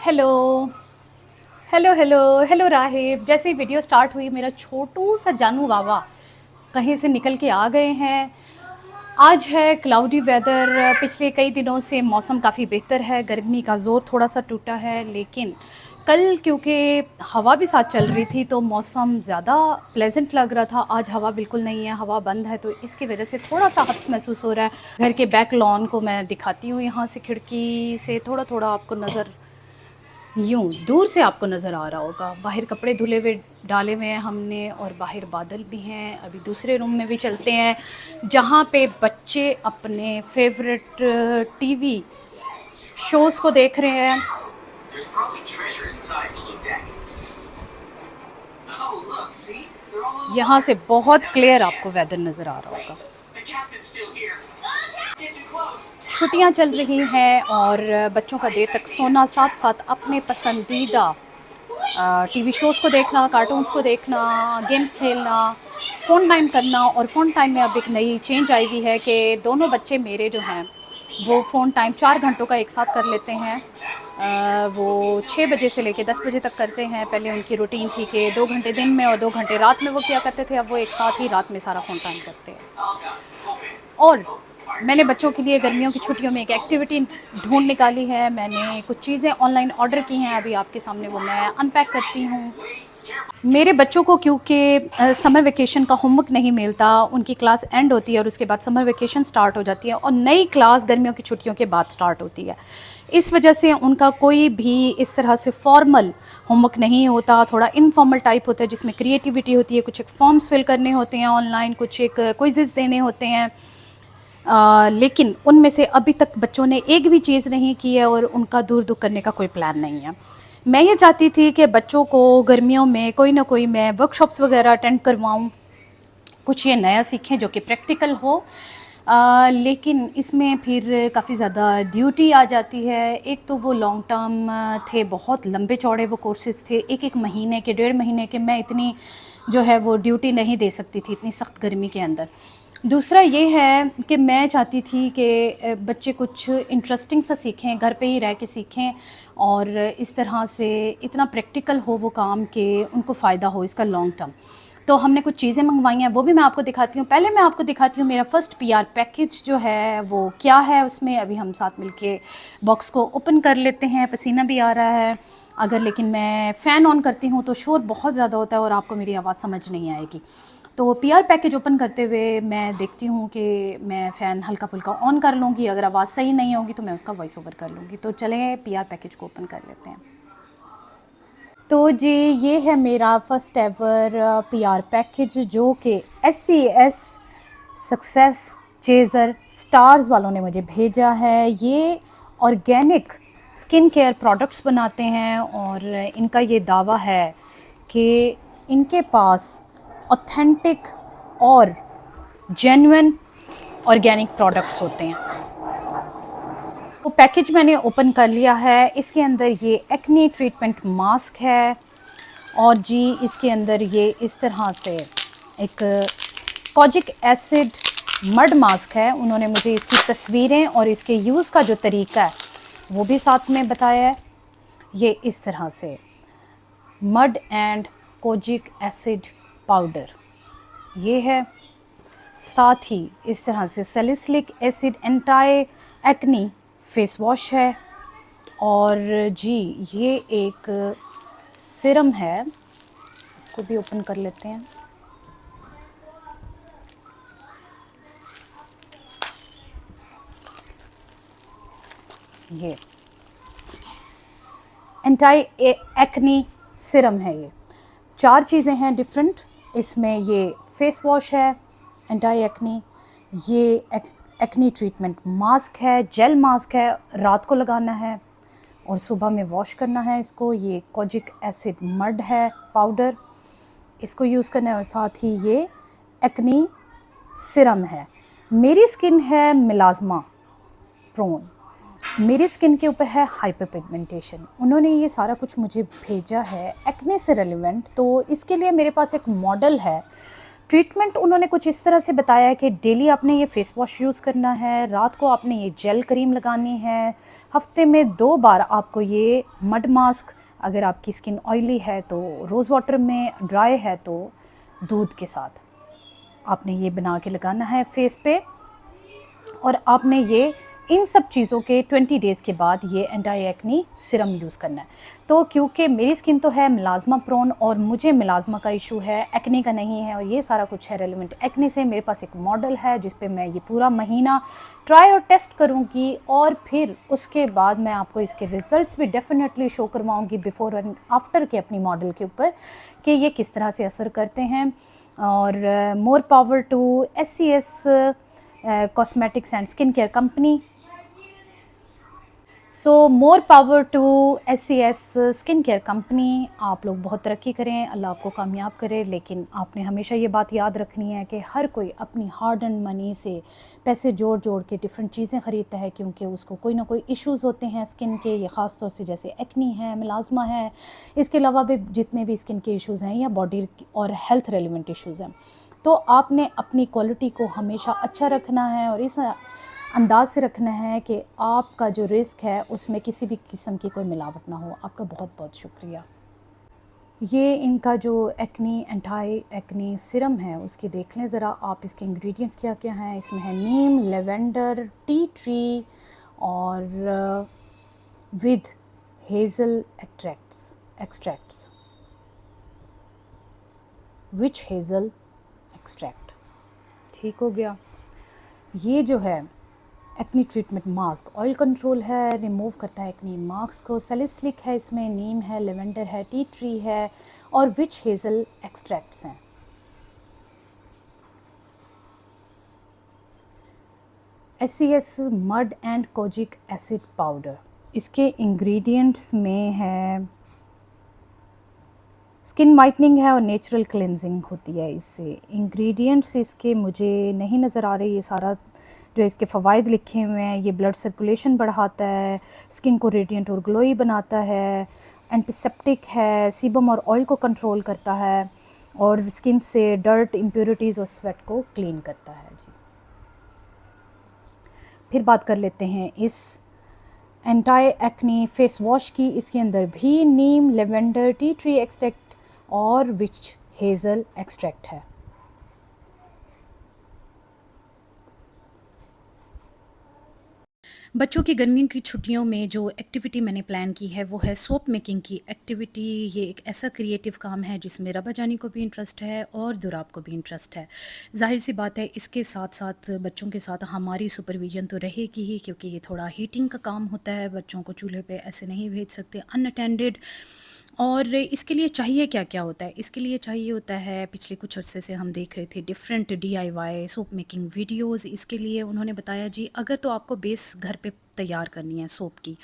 Hello hello hello hello Rahib. जैसे ही video start हुई मेरा छोटू सा जानू बाबा कहीं से निकल के आ गए हैं। आज है क्लाउडी वेदर। पिछले कई दिनों से मौसम काफ़ी बेहतर है, गर्मी का ज़ोर थोड़ा सा टूटा है, लेकिन कल क्योंकि हवा भी साथ चल रही थी तो मौसम ज़्यादा प्लेजेंट लग रहा था। आज हवा बिल्कुल नहीं है, हवा बंद है, तो इसकी वजह से थोड़ा सा हब्स महसूस हो रहा है। घर के बैक लॉन को मैं दिखाती हूँ, यहाँ से खिड़की से थोड़ा थोड़ा आपको नज़र, यूं दूर से आपको नज़र आ रहा होगा। बाहर कपड़े धुले हुए डाले हुए हैं हमने, और बाहर बादल भी हैं। अभी दूसरे रूम में भी चलते हैं जहाँ पे बच्चे अपने फेवरेट टीवी शोज़ को देख रहे हैं। यहाँ से बहुत क्लियर आपको वेदर नज़र आ रहा होगा। छुट्टियाँ चल रही हैं और बच्चों का देर तक सोना, साथ साथ अपने पसंदीदा टीवी शोज़ को देखना, कार्टून्स को देखना, गेम्स खेलना, फ़ोन टाइम करना। और फ़ोन टाइम में अब एक नई चेंज आई हुई है कि दोनों बच्चे मेरे जो हैं वो फ़ोन टाइम 4 घंटों का एक साथ कर लेते हैं। वो 6 बजे से लेके 10 बजे तक करते हैं। पहले उनकी रूटीन थी कि 2 घंटे दिन में और 2 घंटे रात में वो किया करते थे, अब वो एक साथ ही रात में सारा फ़ोन टाइम करते हैं। और मैंने बच्चों के लिए गर्मियों की छुट्टियों में एक एक्टिविटी ढूंढ निकाली है। मैंने कुछ चीज़ें ऑनलाइन ऑर्डर की हैं, अभी आपके सामने वो मैं अनपैक करती हूँ। मेरे बच्चों को क्योंकि समर वेकेशन का होमवर्क नहीं मिलता, उनकी क्लास एंड होती है और उसके बाद समर वेकेशन स्टार्ट हो जाती है और नई क्लास गर्मियों की छुट्टियों के बाद स्टार्ट होती है। इस वजह से उनका कोई भी इस तरह से फॉर्मल होमवर्क नहीं होता, थोड़ा इनफॉर्मल टाइप होता है जिसमें क्रिएटिविटी होती है। कुछ एक फॉर्म्स फिल करने होते हैं ऑनलाइन, कुछ एक क्विज़ेस देने होते हैं। लेकिन उनमें से अभी तक बच्चों ने एक भी चीज़ नहीं की है और उनका दूर दूर करने का कोई प्लान नहीं है। मैं ये चाहती थी कि बच्चों को गर्मियों में कोई ना कोई मैं वर्कशॉप्स वगैरह अटेंड करवाऊँ, कुछ ये नया सीखें जो कि प्रैक्टिकल हो। लेकिन इसमें फिर काफ़ी ज़्यादा ड्यूटी आ जाती है। एक तो वो लॉन्ग टर्म थे, बहुत लंबे चौड़े वो कोर्सेज़ थे, एक एक महीने के, 1.5 महीने के। मैं इतनी जो है वो ड्यूटी नहीं दे सकती थी इतनी सख्त गर्मी के अंदर। दूसरा ये है कि मैं चाहती थी कि बच्चे कुछ इंटरेस्टिंग सा सीखें, घर पे ही रह के सीखें, और इस तरह से इतना प्रैक्टिकल हो वो काम कि उनको फ़ायदा हो इसका लॉन्ग टर्म। तो हमने कुछ चीज़ें मंगवाई हैं, वो भी मैं आपको दिखाती हूँ। पहले मैं आपको दिखाती हूँ मेरा फ़र्स्ट पीआर पैकेज जो है वो क्या है उसमें। अभी हम साथ मिलके बॉक्स को ओपन कर लेते हैं। पसीना भी आ रहा है, अगर लेकिन मैं फ़ैन ऑन करती हूँ तो शोर बहुत ज़्यादा होता है और आपको मेरी आवाज़ समझ नहीं आएगी। तो पीआर पैकेज ओपन करते हुए मैं देखती हूँ कि मैं फ़ैन हल्का फुल्का ऑन कर लूँगी, अगर आवाज़ सही नहीं होगी तो मैं उसका वॉइस ओवर कर लूँगी। तो चलें पीआर पैकेज को ओपन कर लेते हैं। तो जी ये है मेरा फ़र्स्ट एवर पीआर पैकेज जो कि SCS सक्सेस चेज़र स्टार्स वालों ने मुझे भेजा है। ये ऑर्गेनिक स्किन केयर प्रोडक्ट्स बनाते हैं और इनका ये दावा है कि इनके पास ऑथेंटिक और जेन्युइन ऑर्गेनिक प्रोडक्ट्स होते हैं। तो पैकेज मैंने ओपन कर लिया है। इसके अंदर ये एक्ने ट्रीटमेंट मास्क है और जी इसके अंदर ये इस तरह से एक कोजिक एसिड मड मास्क है। उन्होंने मुझे इसकी तस्वीरें और इसके यूज़ का जो तरीका है वो भी साथ में बताया है। ये इस तरह से mud and kojic acid powder ये है। साथ ही इस तरह से salicylic acid anti acne face wash है। और जी ये एक सिरम है, इसको भी ओपन कर लेते हैं। ये एंटी एक्नी सिरम है। ये 4 चीज़ें हैं डिफरेंट इसमें। ये फेस वॉश है एंटी एक्नी, ये एक्नी ट्रीटमेंट मास्क है, जेल मास्क है, रात को लगाना है और सुबह में वॉश करना है इसको। ये कोजिक एसिड मड है पाउडर, इसको यूज़ करना है। और साथ ही ये एक्नी सिरम है। मेरी स्किन है मिलाज़मा प्रोन, मेरी स्किन के ऊपर है हाइपर पिगमेंटेशन। उन्होंने ये सारा कुछ मुझे भेजा है एक्ने से रेलिवेंट। तो इसके लिए मेरे पास एक मॉडल है ट्रीटमेंट उन्होंने कुछ इस तरह से बताया है कि डेली आपने ये फेस वॉश यूज़ करना है, रात को आपने ये जेल क्रीम लगानी है, हफ्ते में 2 बार आपको ये मड मास्क, अगर आपकी स्किन ऑयली है तो रोज़ वाटर में, ड्राई है तो दूध के साथ आपने ये बना के लगाना है फेस पे। और आपने ये इन सब चीज़ों के 20 डेज़ के बाद ये एंटी एक्नी सिरम यूज़ करना है। तो क्योंकि मेरी स्किन तो है मिलाज़मा प्रोन और मुझे मिलाज़मा का इशू है, एक्ने का नहीं है, और ये सारा कुछ है रेलेवेंट एक्ने से। मेरे पास एक मॉडल है जिस पे मैं ये पूरा महीना ट्राई और टेस्ट करूँगी और फिर उसके बाद मैं आपको इसके रिज़ल्ट्स भी डेफिनेटली शो करवाऊँगी बिफ़ोर एंड आफ्टर के अपनी मॉडल के ऊपर कि ये किस तरह से असर करते हैं। और more power to SCS cosmetics and skin care company. So more power to SCS skin care company. आप लोग बहुत तरक्की करें, अल्लाह आपको कामयाब करे, लेकिन आपने हमेशा ये बात याद रखनी है कि हर कोई अपनी हार्ड एंड मनी से पैसे जोड़ जोड़ के डिफरेंट चीज़ें ख़रीदता है, क्योंकि उसको कोई ना कोई इश्यूज़ होते हैं स्किन के, ये ख़ास तौर से जैसे एक्नी है, मिलाज़मा है, इसके अलावा भी जितने भी स्किन के इश्यूज़ हैं या बॉडी और हेल्थ रेलिवेंट इश्यूज़ हैं। तो आपने अपनी क्वालिटी को हमेशा अच्छा रखना है और इस अंदाज से रखना है कि आपका जो रिस्क है उसमें किसी भी किस्म की कोई मिलावट ना हो। आपका बहुत बहुत शुक्रिया। ये इनका जो एक्नी एंटी एक्नी सिरम है उसकी देख लें ज़रा आप, इसके इंग्रेडिएंट्स क्या क्या हैं। इसमें है नीम, लेवेंडर, टी ट्री और with Hazel extracts witch hazel extract. ठीक हो गया। ये जो है acne treatment mask oil control है, रिमूव करता है एक्नी मार्क्स को। सैलिसिलिक है, इसमें नीम है, लेवेंडर है, टी ट्री है और विच हेज़ल एक्सट्रैक्ट्स हैं। SCS mud and kojic acid powder. इसके इंग्रेडिएंट्स में है स्किन वाइटनिंग है और नेचुरल क्लेंजिंग होती है इससे। इंग्रेडिएंट्स इसके मुझे नहीं नज़र आ रही, ये सारा जो इसके फ़वाइद लिखे हुए हैं। ये ब्लड सर्कुलेशन बढ़ाता है, स्किन को रेडिएंट और ग्लोई बनाता है, एंटीसेप्टिक है, सीबम और ऑयल को कंट्रोल करता है और स्किन से डर्ट, इम्प्योरिटीज़ और स्वेट को क्लीन करता है। जी, फिर बात कर लेते हैं इस एंटी एक्नी फेस वॉश की। इसके अंदर भी नीम, लेवेंडर, टी ट्री एक्सट्रैक्ट और विच हेज़ल एक्सट्रैक्ट है। बच्चों की गर्मियों की छुट्टियों में जो एक्टिविटी मैंने प्लान की है वो है सोप मेकिंग की एक्टिविटी। ये एक ऐसा क्रिएटिव काम है जिसमें रबा जानी को भी इंटरेस्ट है और दुराब को भी इंटरेस्ट है। जाहिर सी बात है इसके साथ साथ बच्चों के साथ हमारी सुपरविजन तो रहेगी ही, क्योंकि ये थोड़ा हीटिंग का काम होता है, बच्चों को चूल्हे पे ऐसे नहीं भेज सकते अनअटेंडेड। और इसके लिए चाहिए क्या-क्या होता है? इसके लिए चाहिए होता है, पिछले कुछ अरसे से हम देख रहे थे different DIY soap making videos. इसके लिए उन्होंने बताया जी अगर तो आपको बेस घर पे तैयार करनी है सोप की,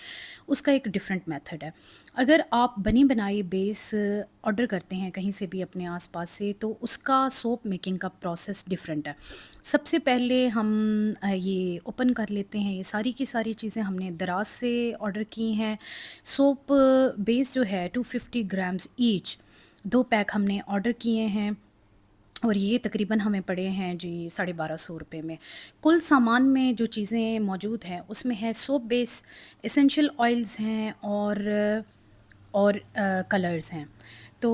उसका एक डिफरेंट मेथड है। अगर आप बनी बनाई बेस ऑर्डर करते हैं कहीं से भी अपने आस-पास से, तो उसका सोप मेकिंग का प्रोसेस डिफरेंट है। सबसे पहले हम ये ओपन कर लेते हैं, ये सारी की सारी चीज़ें हमने दराज़ से ऑर्डर की हैं। सोप बेस जो है 250 ग्राम्स ईच, 2 पैक हमने ऑर्डर किए हैं और ये तकरीबन हमें पड़े हैं जी 1250 रुपए में। कुल सामान में जो चीज़ें मौजूद हैं उसमें है सोप बेस, एसेंशियल ऑयल्स हैं और कलर्स हैं। तो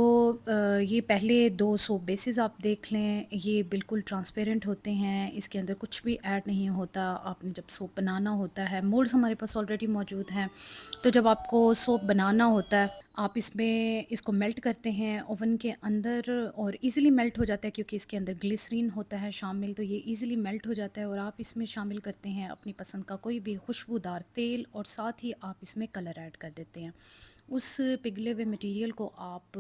ये पहले 2 सोप बेसेस आप देख लें, ये बिल्कुल ट्रांसपेरेंट होते हैं, इसके अंदर कुछ भी ऐड नहीं होता। आपने जब सोप बनाना होता है, मोल्ड्स हमारे पास ऑलरेडी मौजूद हैं, तो जब आपको सोप बनाना होता है आप इसमें इसको मेल्ट करते हैं ओवन के अंदर और इजीली मेल्ट हो जाता है, क्योंकि इसके अंदर ग्लिसरीन होता है शामिल, तो ये इजीली मेल्ट हो जाता है। और आप इसमें शामिल करते हैं अपनी पसंद का कोई भी खुशबूदार तेल और साथ ही आप इसमें कलर ऐड कर देते हैं। उस पिघले हुए मटेरियल को आप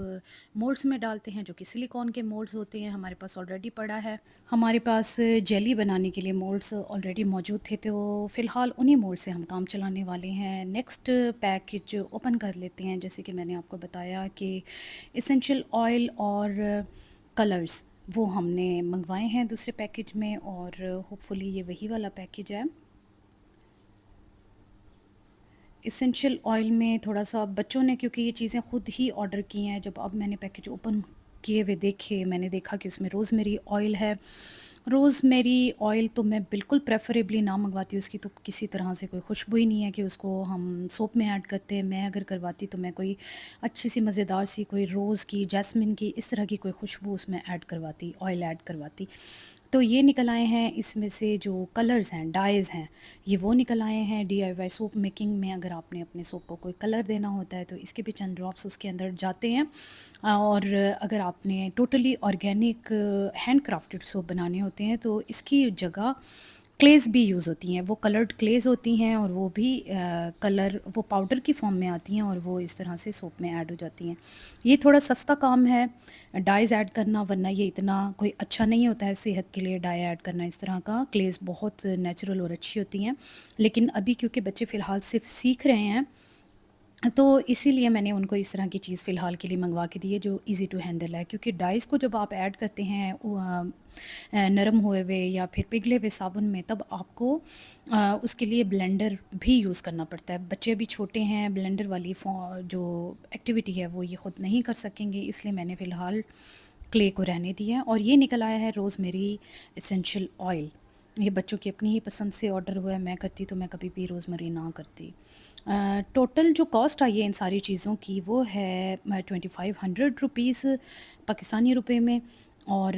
मोल्ड्स में डालते हैं, जो कि सिलिकॉन के मोल्ड्स होते हैं, हमारे पास ऑलरेडी पड़ा है। हमारे पास जेली बनाने के लिए मोल्ड्स ऑलरेडी मौजूद थे, तो फ़िलहाल उन्हीं मोल्ड से हम काम चलाने वाले हैं। नेक्स्ट पैकेज ओपन कर लेते हैं। जैसे कि मैंने आपको बताया कि एसेंशियल ऑयल और कलर्स वो हमने मंगवाए हैं दूसरे पैकेज में, और होपफुली ये वही वाला पैकेज है। एसेंशियल ऑयल में थोड़ा सा बच्चों ने, क्योंकि ये चीज़ें ख़ुद ही ऑर्डर की हैं, जब अब मैंने पैकेज ओपन किए हुए देखे, मैंने देखा कि उसमें रोज़मेरी ऑयल है। रोज़मेरी ऑयल तो मैं बिल्कुल प्रेफ़रेबली ना मँगवाती, उसकी तो किसी तरह से कोई खुशबू ही नहीं है कि उसको हम सोप में ऐड करते हैं। मैं अगर करवाती तो मैं कोई अच्छी-सी मज़ेदार सी कोई रोज़ की, जैस्मिन की, इस तरह की कोई खुशबू उसमें ऐड करवाती, ऑयल ऐड करवाती। तो ये निकल आए हैं इसमें से जो कलर्स हैं, डाइज़ हैं, ये वो निकल आए हैं डीआईवाई सोप मेकिंग में। अगर आपने अपने सोप को कोई कलर देना होता है तो इसके भी चंद ड्रॉप्स उसके अंदर जाते हैं। और अगर आपने totally organic hand crafted soap बनाने होते हैं तो इसकी जगह क्लेज़ भी यूज़ होती हैं। वो कलर्ड क्लेज़ होती हैं और वो भी कलर वो पाउडर की फ़ॉर्म में आती हैं और वो इस तरह से सोप में ऐड हो जाती हैं। ये थोड़ा सस्ता काम है डाइज़ ऐड करना, वरना ये इतना कोई अच्छा नहीं होता है सेहत के लिए डाई ऐड करना इस तरह का। क्लेज़ बहुत नेचुरल और अच्छी होती हैं। लेकिन अभी क्योंकि बच्चे फ़िलहाल सिर्फ़ सीख रहे हैं, तो इसीलिए मैंने उनको इस तरह की चीज़ फ़िलहाल के लिए मँगवा के दी है जो ईज़ी टू हैंडल है। क्योंकि डाइज़ को जब आप ऐड करते हैं नरम हुए हुए या फिर पिघले हुए साबुन में, तब आपको उसके लिए ब्लेंडर भी यूज़ करना पड़ता है। बच्चे अभी छोटे हैं, ब्लेंडर वाली जो एक्टिविटी है वो ये ख़ुद नहीं कर सकेंगे, इसलिए मैंने फ़िलहाल क्ले को रहने दिया है। और ये निकल आया है रोज़मेरी एसेंशियल ऑयल। ये बच्चों की अपनी ही पसंद से ऑर्डर हुआ है, मैं करती तो मैं कभी भी रोज़मेरी ना करती। टोटल जो कॉस्ट आई है इन सारी चीज़ों की वो है 2500 रुपीज़ पाकिस्तानी रुपए में। और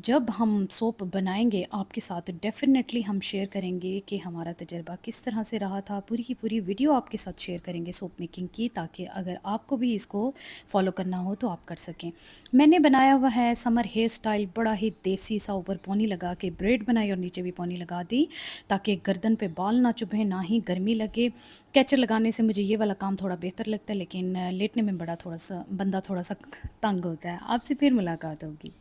जब हम सोप बनाएँगे आपके साथ डेफ़िनेटली हम शेयर करेंगे कि हमारा तजुर्बा किस तरह से रहा था। पूरी की पूरी वीडियो आपके साथ शेयर करेंगे सोप मेकिंग की, ताकि अगर आपको भी इसको फ़ॉलो करना हो तो आप कर सकें। मैंने बनाया हुआ है समर हेयर स्टाइल, बड़ा ही देसी सा, ऊपर पोनी लगा के ब्रेड बनाई और नीचे भी पोनी लगा दी, ताकि गर्दन पे बाल ना चुभें, ना ही गर्मी लगे। कैचर लगाने से मुझे ये वाला काम थोड़ा बेहतर लगता है, लेकिन लेटने में बड़ा थोड़ा-सा बंदा थोड़ा-सा तंग होता है। आपसे फिर मुलाकात होगी।